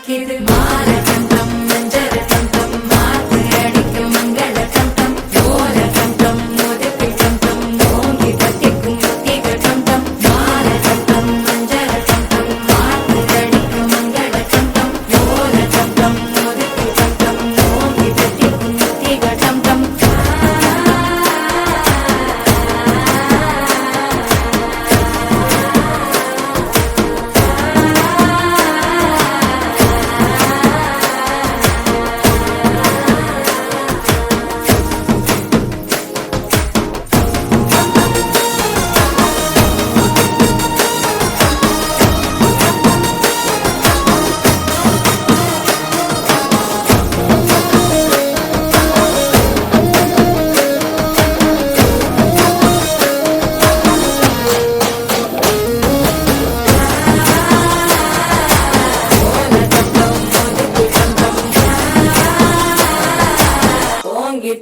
அழைக்குது மால தந்தம் மஞ்சள் தந்தம் மாத்து அடிக்கும் மங்கள தந்தம் ஓல தந்தம் முதுகு தந்தம் ஓங்கி தட்டிக்கும் முத்திக தந்தம் மால தந்தம் மஞ்சள் தந்தம் மாத்து அடிக்கும் மங்கள தந்தம் ஓல தந்தம் முதுகு தந்தம் ஓங்கி தட்டிக்கும் முத்திக தந்தம்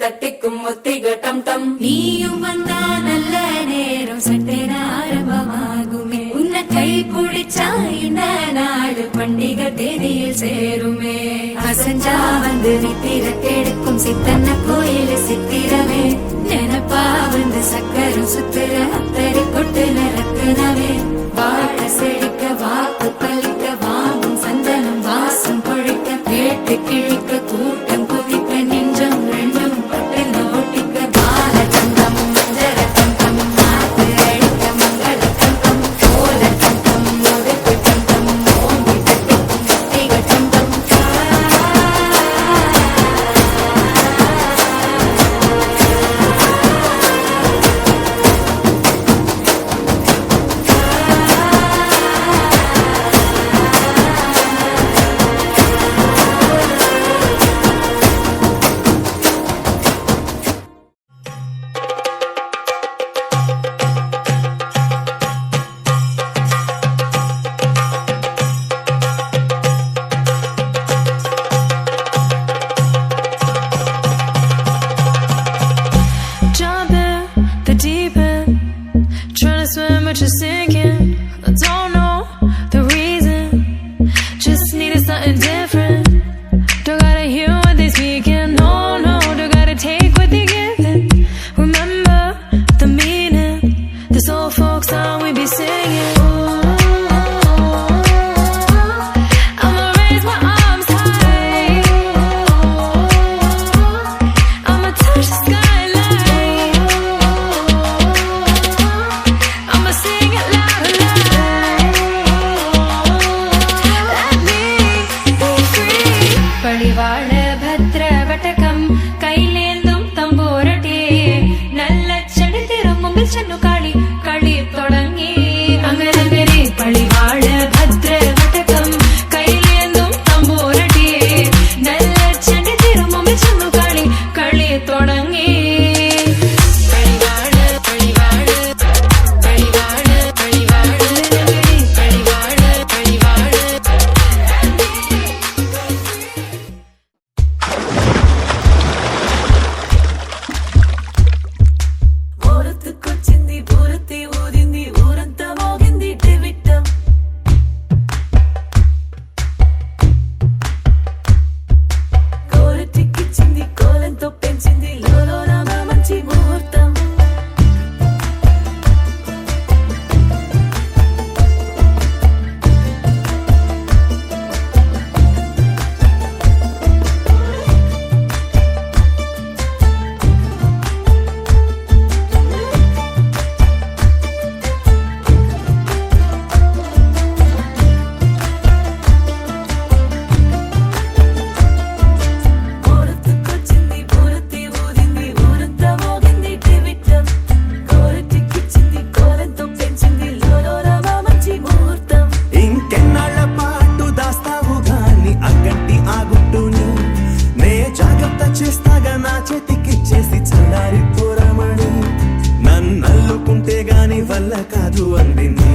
தட்டிக்கும் முத்திக டம் டம் நீயும் வந்தா நல்ல நேரம் சட்டென ஆரம்பமாகுமே உன்னை கை பிடிச்சா இந்த நாடு பண்டிகை தேதியில் சேருமே அசஞ்சா வந்து நித்திர கெடுக்கும் சித்தன்ன கோயில் சித்திரமே நினப்பா வந்து சக்கரம் சுத்துற அத்தரி கொட்டுல ரத்தினவே வாழ செழிக்க வாக்கு பலிக்க வாங்கும் சந்தனம் வாசம் பொழிக்க கேட்டு கிழிக்க கூட்டம் குதிக்க நெஞ்சம் ரெண்டும் பட்டில் ஓட்டிக்க பால தந்தம் மஞ்சள் தந்தம் மாத்து அடிக்க மங்கள தந்தம் ஓல தந்தம் முதுகு தந்தம் ஓங்கி தட்டிக்கும் முத்திக தந்தம் You're sinking, I don't know the reason. Just needed something different. Don't gotta hear what they speaking. No, no, don't gotta take what they giving. Remember the meaning. This old folk song we be singing. I'ma raise my arms high. I'ma touch the skyline. I'ma sing it loud and loud. Let me be free. பழிவாழ பத்ர வட்டகம் கையிலேந்தும் தம்போரட்டே நல்ல செடி திரும்பும் சென்னு காளி களி தொடங்கி அங்கனங்கரே பழிவாழ பத்ர வட்டகம் கையிலேந்தும் தம்போரட்டே நல்ல செடி திரும்பும் சென்னு காளி களி தொடங்கி பழிவாழ பழிவாழ பழிவாழ பழிவாழ பழிவாழ பழிவாழ ఓరతుకొచ్చింది పూరతి ఊరింది ఊరంతా మోగింది టివిట్టం కోరటికిచ్చింది కోలంతో పెంచింది లోలోన మంచి ముహూర్తం ఓరతుకొచ్చింది పూరతి ఊరింది ఊరంతా మోగింది టివిట్టం కోరటికిచ్చింది కోలంతో పెంచింది లోలోన మంచి ముహూర్తం ఇంకెన్నాళ్ళ పాటు దాస్తావు గాని అగ్గంటి ఆ గుట్టుని నే జాగ్రత్త చేస్తాగా నా చేతికిచ్చేసి చల్లారిపోరమణి నన్నల్లుకుంటే గాని వల్ల కాదు అంది నీ